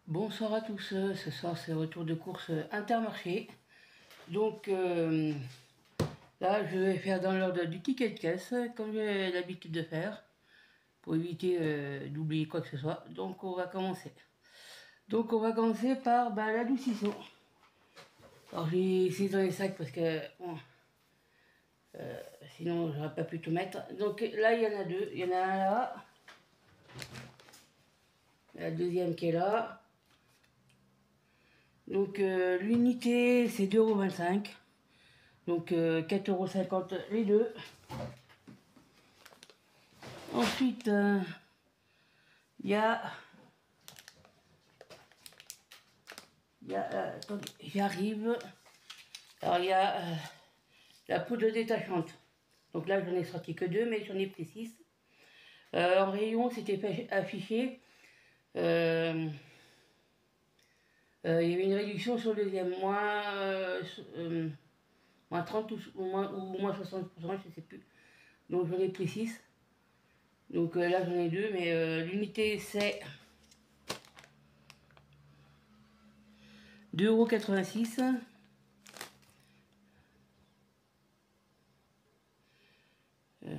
Bonsoir à tous, ce soir c'est retour de course Intermarché. Donc là je vais faire dans l'ordre du ticket de caisse comme j'ai l'habitude de faire pour éviter d'oublier quoi que ce soit. Donc on va commencer. Par l'adoucissant. Alors j'ai essayé dans les sacs parce que bon, sinon j'aurais pas pu tout mettre. Donc là il y en a deux, il y en a un là, la deuxième qui est là. Donc l'unité c'est 2,25 €. Donc 4,50 € les deux. Ensuite, il y a attendez, j'arrive. Alors il y a la poudre détachante. Donc là j'en ai sorti que deux, mais j'en ai pris 6. En rayon c'était affiché. Il y avait une réduction sur le deuxième, moins 30 ou moins 60%, je ne sais plus. Donc j'en ai pris 6. Donc là j'en ai deux, mais l'unité c'est 2,86 €.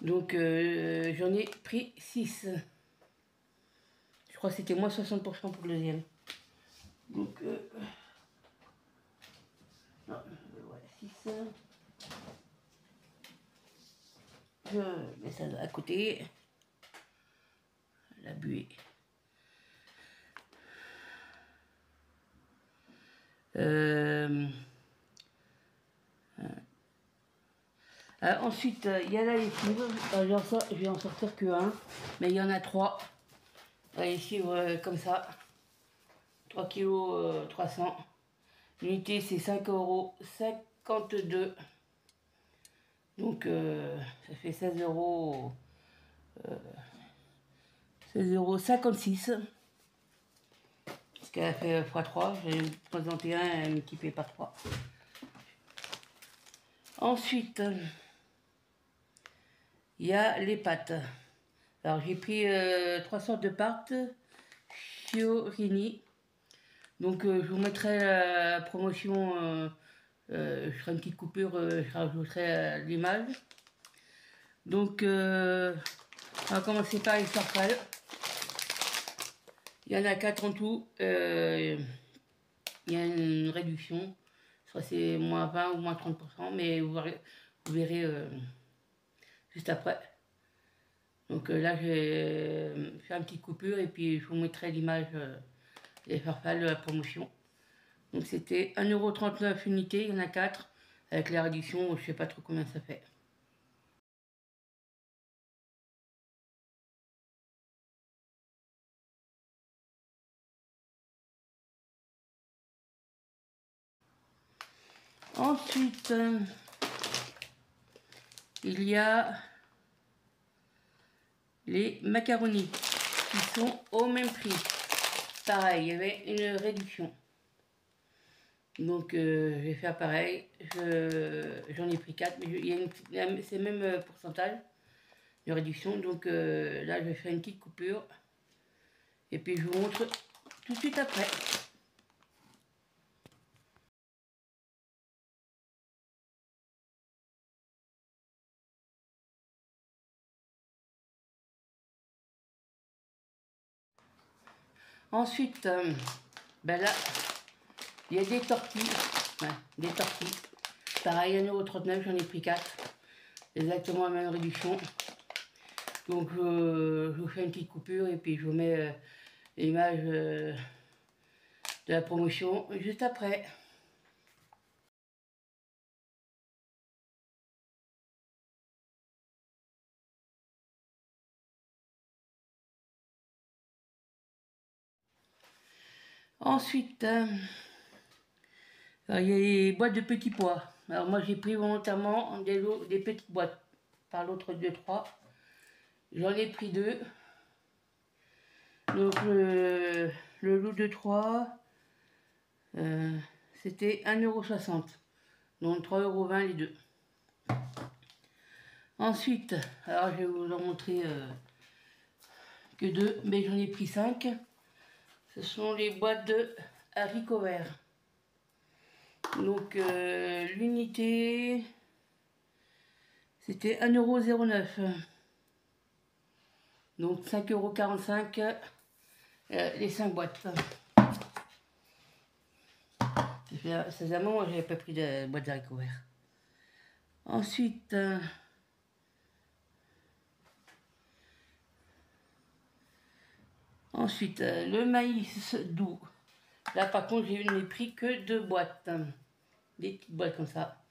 Donc j'en ai pris 6. Je crois que c'était moins 60% pour le deuxième. Donc non, ouais, 6. Je mets ça à côté. La buée. Ensuite, il y a la lessive. Je vais en sortir que un, mais il y en a 3. La lessive comme ça. 3 kg 300. L'unité c'est 5,52 €. Donc ça fait 16,56 €. Parce qu'elle a fait x3. J'ai présenté un multiplié par 3. Ensuite, il y a les pâtes. Alors j'ai pris 3 sortes de pâtes Fiorini. Donc je vous mettrai la promotion, je ferai une petite coupure, je rajouterai l'image. Donc on va commencer par les farfales. Il y en a 4 en tout. Il y a une réduction. Soit c'est moins 20 ou moins 30%, mais vous verrez juste après. Donc là, je vais faire une petite coupure et puis je vous mettrai l'image des farfales de la promotion. Donc c'était 1,39 € unité, il y en a 4. Avec la réduction, je sais pas trop combien ça fait. Ensuite, il y a les macaronis qui sont au même prix. Pareil, il y avait une réduction. Donc je vais faire pareil. J'en ai pris 4, mais c'est le même pourcentage de réduction. Donc là, je vais faire une petite coupure. Et puis je vous montre tout de suite après. Ensuite, ben là, il y a des tortilles. Ouais, des tortilles. Pareil, 1,39 €, j'en ai pris 4. Exactement la même réduction. Donc je vous fais une petite coupure et puis je vous mets l'image de la promotion juste après. Ensuite, il y a les boîtes de petits pois. Alors moi j'ai pris volontairement des petites boîtes par l'autre 2-3. J'en ai pris 2. Donc le lot de 3, c'était 1,60 €. Donc 3,20 € les deux. Ensuite, alors je vais vous en montrer que 2, mais j'en ai pris 5. Ce sont les boîtes de haricots verts. Donc l'unité, c'était 1,09 €. Donc 5,45 € les 5 boîtes. Ça faisait un moment que j'avais pas pris de boîte d'haricots verts. Ensuite, le maïs doux. Là par contre j'ai n'ai pris que 2 boîtes. Des petites boîtes comme ça.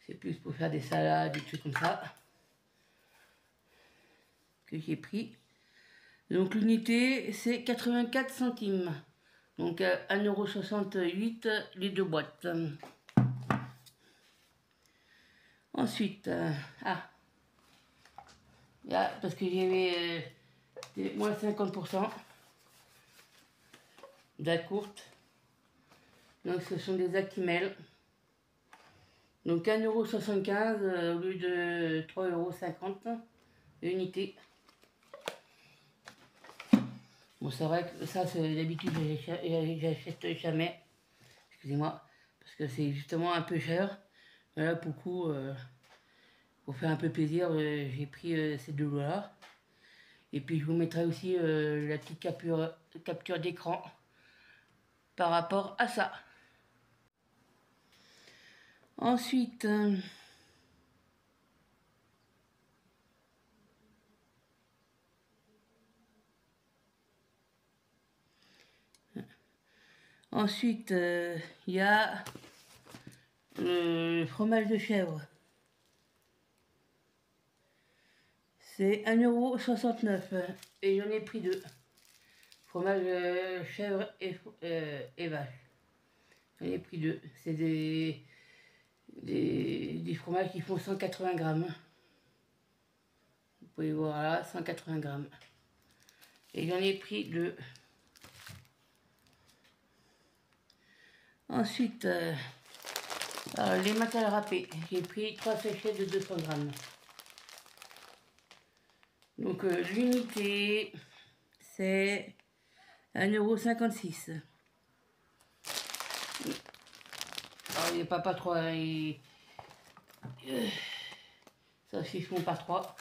C'est plus pour faire des salades, des trucs comme ça. Que j'ai pris. Donc l'unité c'est 84 centimes. Donc 1,68 € les 2 boîtes. Ensuite, là, parce que j'avais moins 50% d'Yaourt. Donc ce sont des Actimel. Donc 1,75 € au lieu de 3,50 € l'unité. Bon, c'est vrai que ça, c'est d'habitude, j'achète jamais. Excusez-moi, parce que c'est justement un peu cher. Mais là, pour le coup, pour faire un peu plaisir, j'ai pris ces 2 $. Et puis, je vous mettrai aussi la petite capture d'écran par rapport à ça. Ensuite, il y a le fromage de chèvre. C'est 1,69 € et j'en ai pris 2. Fromage chèvre et vache. J'en ai pris 2. C'est des fromages qui font 180 grammes. Vous pouvez voir là, 180 grammes. Et j'en ai pris 2. Ensuite, les matales râpées. J'ai pris 3 sachets de 200 grammes. Donc l'unité, c'est 1,56 €. Alors il n'est pas 3, ça se font par 3.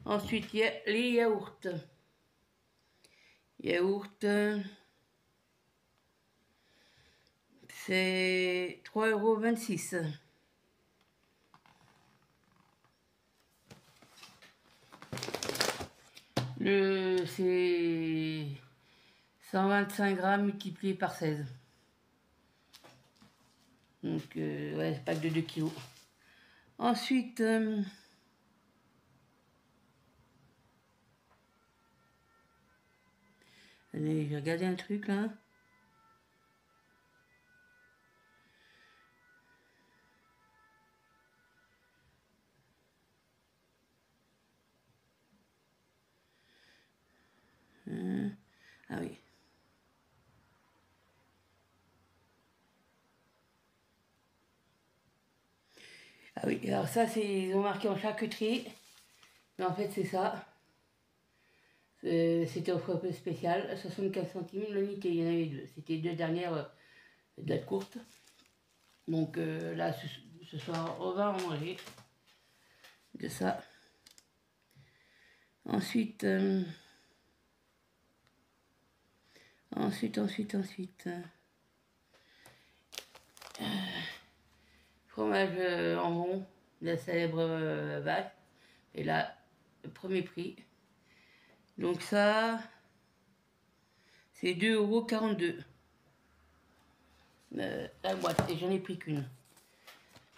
Ensuite, il y a les yaourts. C'est 3,26 €. C'est 125 grammes multiplié par 16. Donc, ouais, c'est pack de 2 kg. Ensuite, allez, j'ai regardé un truc là. Ah oui. Ah oui, alors ça, ils ont marqué en charcuterie. Mais en fait, c'est ça. C'était offre spéciale, 75 centimes l'unité, il y en avait 2. C'était 2 dernières dates courtes. Donc là, ce soir, on va en manger de ça. Ensuite, fromage en rond, la célèbre vache. Et là, le premier prix. Donc ça, c'est 2,42 € la boîte. Et j'en ai pris qu'une.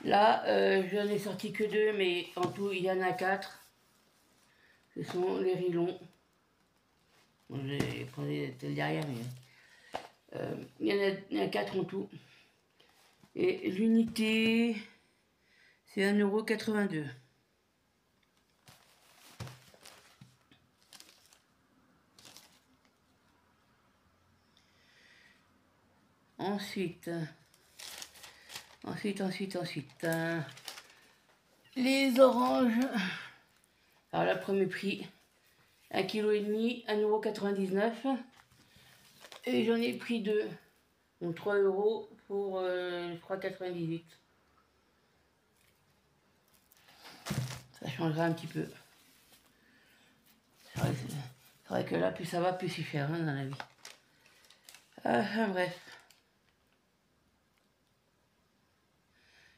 Là, j'en ai sorti que 2, mais en tout, il y en a 4. Ce sont les rilons. Bon, je vais prendre tel derrière, mais il y en a 4 en tout. Et l'unité, c'est 1,82 €. Ensuite, les oranges. Alors, le premier prix, 1,5 kg, 1,99 €. Et j'en ai pris 2, donc 3 € pour 3,98 €. Ça changera un petit peu. C'est vrai que là, plus ça va, plus c'est cher hein, dans la vie. Bref.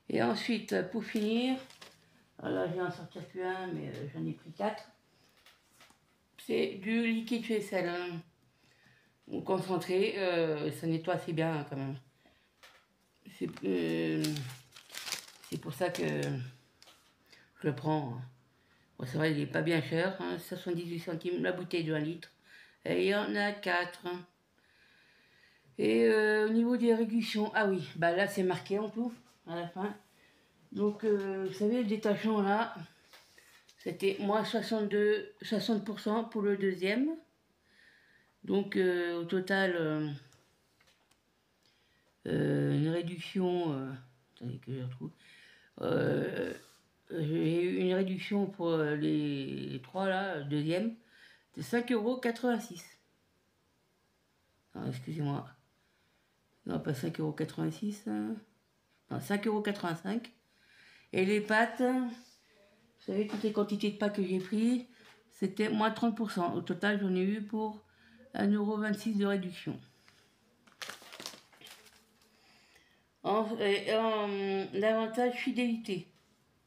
Et ensuite, pour finir, là je vais en sortir plus un, mais j'en ai pris 4. C'est du liquide vaisselle. Hein. Concentré, ça nettoie assez bien hein, quand même. C'est pour ça que je le prends. Bon, c'est vrai, il n'est pas bien cher, hein, 78 centimes la bouteille de 1 litre. Et il y en a 4. Et au niveau des réductions, ah oui, bah là c'est marqué en tout, à la fin. Donc, vous savez, le détachement là, c'était moins 60% pour le deuxième. Donc, au total, une réduction, attendez que je retrouve, j'ai eu une réduction pour les 3 là, deuxième, de 5,86 €. Non, excusez-moi. Non, pas 5,86 €. Non, 5,85 €. Et les pâtes, vous savez, toutes les quantités de pâtes que j'ai prises, c'était moins 30%. Au total, j'en ai eu pour 1,26 € de réduction. L'avantage fidélité.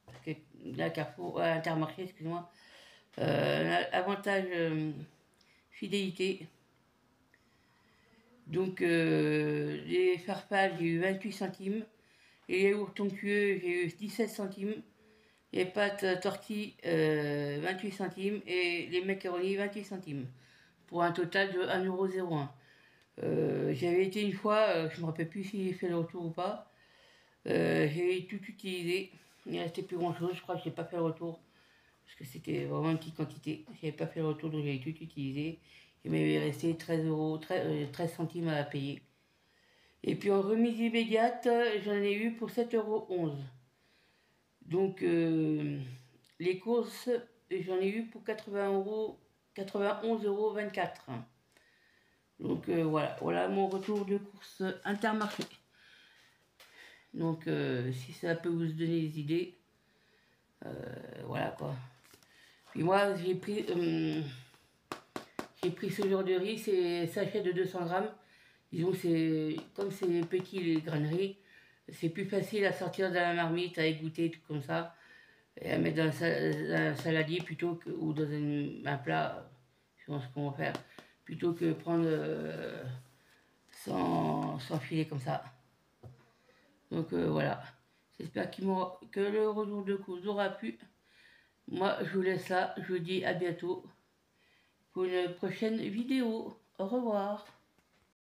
Parce que la Carrefour, Intermarché, excusez-moi. Avantage fidélité. Donc, les farfalle, j'ai eu 28 centimes. Et les yaourts onctueux, j'ai eu 17 centimes. Les pâtes tortilles, 28 centimes. Et les macaronis, 28 centimes. Pour un total de 1,01 €. J'avais été une fois, je ne me rappelle plus si j'ai fait le retour ou pas. J'ai tout utilisé. Il ne restait plus grand chose. Je crois que je n'ai pas fait le retour. Parce que c'était vraiment une petite quantité. Je n'avais pas fait le retour, donc j'ai tout utilisé. Il m'avait resté 13 centimes à payer. Et puis en remise immédiate, j'en ai eu pour 7,11 €. Donc les courses, j'en ai eu pour 91,24 €. Donc voilà mon retour de course Intermarché. Donc si ça peut vous donner des idées, voilà quoi. Puis moi j'ai pris ce genre de riz, c'est sachet de 200 grammes. Disons que comme c'est petit les graineries, c'est plus facile à sortir de la marmite, à égoutter, tout comme ça, et à mettre dans un saladier plutôt que, ou dans un plat, je pense qu'on va faire, plutôt que prendre sans filet comme ça. Donc voilà, j'espère que le retour de course aura plu. Moi je vous laisse là, je vous dis à bientôt pour une prochaine vidéo. Au revoir.